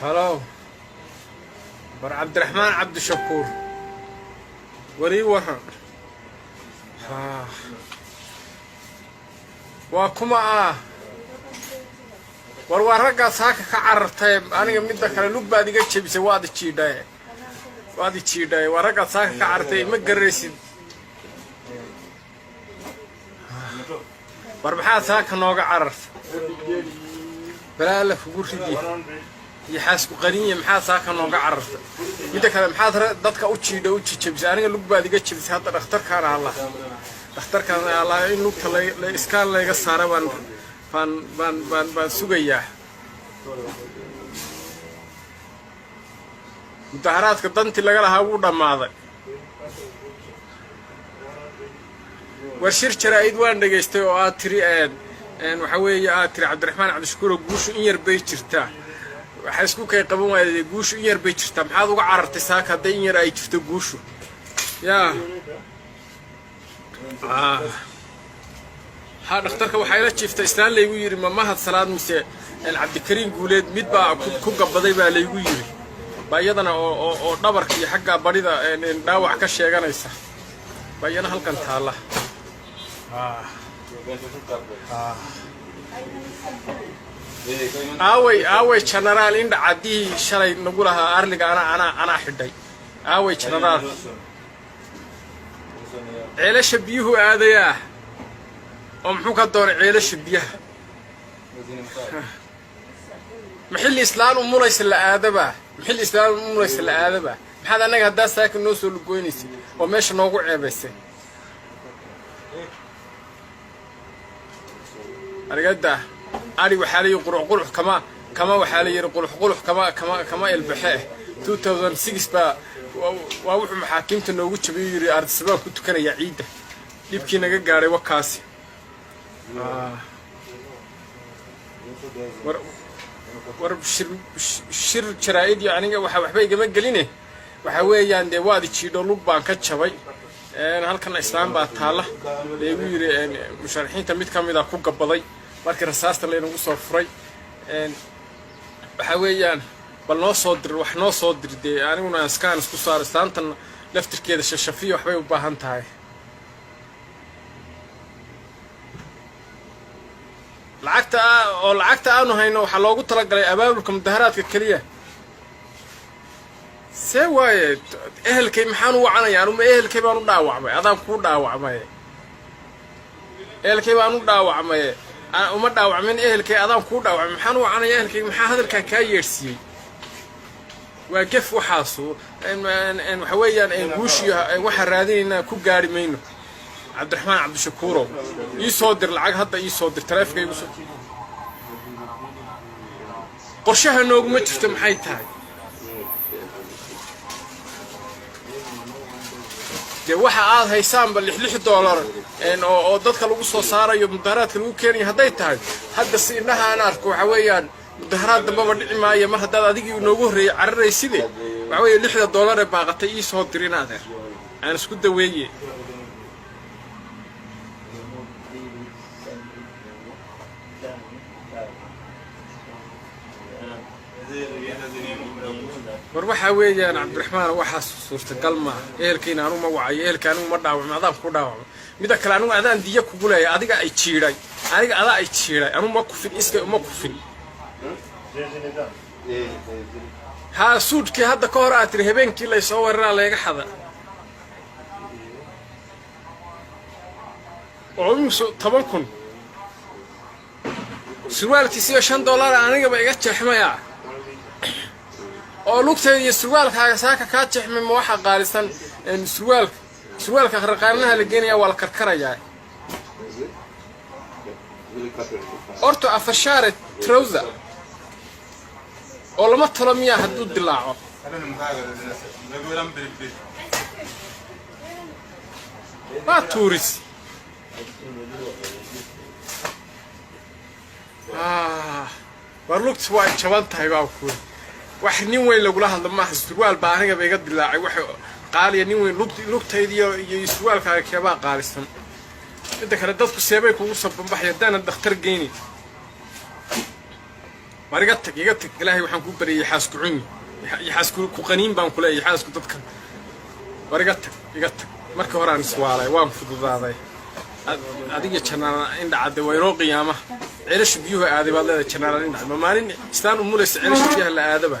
هلو بر عبد الرحمن عبد الشكور وري وها وكما ورقة ساكا كعرتي أنا مدة كلا لوك بعد يجي شيء بسواد الشيء وادي الشيء ده ورقة ساكا كعرتي مقرسين بربحات ساكا نوقع عرف بلا لا فقول دي يحاسب قرية محات ساكا نوقع عرف مدة كلا محات ضدك أوتشي ده أوتشي بس أنا لوك بعد يجي شيء بس هذا اختار كان الله اختار كان الله إنه كلا إسكان لا يقصر بان سوقيا مظاهرات كدنتي laga lahaa ugu dhamaaday warshir jaraa'id waan dhageystay oo aad tiri waxa weeye aad tiri Cabdiraxmaan Cabdishakuur guushu in yar bay jirtaa waxa isku kay qaban waayay guushu in yar bay jirtaa maxaad uga carartay saaka haday in yar ay jirto guushu yaa هذا اخترك وحيلة شفت إسلام اللي يقول ما هاد صلاة مساء عبد الكريم قولت متبع كوكا بديبة اللي يقول بيضنا أو نبر كي حاجة بريدة داوع كشيء جانا يسا بينا هل كان تالله أوي شنرال إن عدي شري نقولها أرلق أنا حدي أوي شنرال علاش بيهو هذا يا ومحوك الدور عيلش بيها محل إسلام وموليس الأدبة محل إسلام وموليس الأدبة هذا أنا قد ساكن نوصل لقوينيسي وماشي نوقع بس أنا قد أري وحالي قروح كما وحالي قروح كما البحاه 2006 با ووحو محاكمته نوغوش بيري أرد سباب كنت كان يعيده يبكي نقا قاري وكاسي شر شرائد يعني وحبي جمال قلينه وحوي يعني وادي تشيدو لبان كتشوي أنا هالكن إسلام بعتها ليبير يعني مشارحين تميت كم إذا كوك قبضي markii rasaasta la inagu soo furay waxa weeyaan bal noo soo dir wax noo soo dirday aniguna askaan isku saar istaantan laftirkeeda shashafiyo waxbay u baahan tahay lacagta aanu hayno waxa loogu talagalay abaabulka mudaharaadka kaliya see waaye ehelkay maxaan u wacanayaan uma ehelkay baan u dhaawacmay adaan ku dhaawacmay ehelkay baan u dhaawacmay وما داوع من أهلك أذان كودا ومحنو عن أهلك محاضر كايرسي وكيف وحاسو إن حويا إن وشي وحرادين كوجاري منه عبد الرحمن عبد الشكور يصدر العقد هذا يصدر ترافق يوصل قرشها إنه ما تفتح حياتها waxa aad haysaan bal $6 oo dadka lagu soo saarayo mudaharaadka lagu keenay haday tahay hadda si inaha aan arko waxa weeyaan mudaharaad dambaba dhici maayo mar hadaad adigii inoogu horeeyay cararaysidee waxa weeye $6 ee baaqatay ii soo dirinaadeen aan isku daweeyay waxa weeyaan Cabdiraxmaan waxa suurtagal ma eelkayna anu ma wacay eelkaan ma dhaawacay madam ku dhaawacay mid kale anu adaan diya ku gulay adiga ay jiiray anu ma ku fin iska ma ku fin ha suudkii hadda ka hor aad habeenkii la soo waraa leega xada oo imso 10,000 surwaalkiisa $5 aniga ba iga jeexmaya oo lugtay surwaalkaaga saaka ka jeexmay ma waxa qaalisan in surwaalka qarqaarnaha la geenaya wal karkaraya orto afashaare trouser oo lama talamiya haduu dilaaco ma tuuris warlugtu waa jaban tahay baa ku wax nin weyn lagu la hadlo ma surwaal baa aniga bay iga dilaacay wax qaaliya nin weyn lugtaydiyo iyo surwaalkaaga keebaa qaalisan انت كلا دادكو سيباي كوغو صبنبحيا دانا الدكتور جيني وارقتك يقتك إلهي وحن كو بري يحاسكو عني يحاسكو قنين بان كله يحاسكو دادك وارقتك يقتك marka hore aan iswaalay waan fududaaday adiga channel inda cad way roo qiyaamaha cilash biyuhu aaday baad leedahay channel inda maalin istaan u mulaysa cilash biyaha la aadaba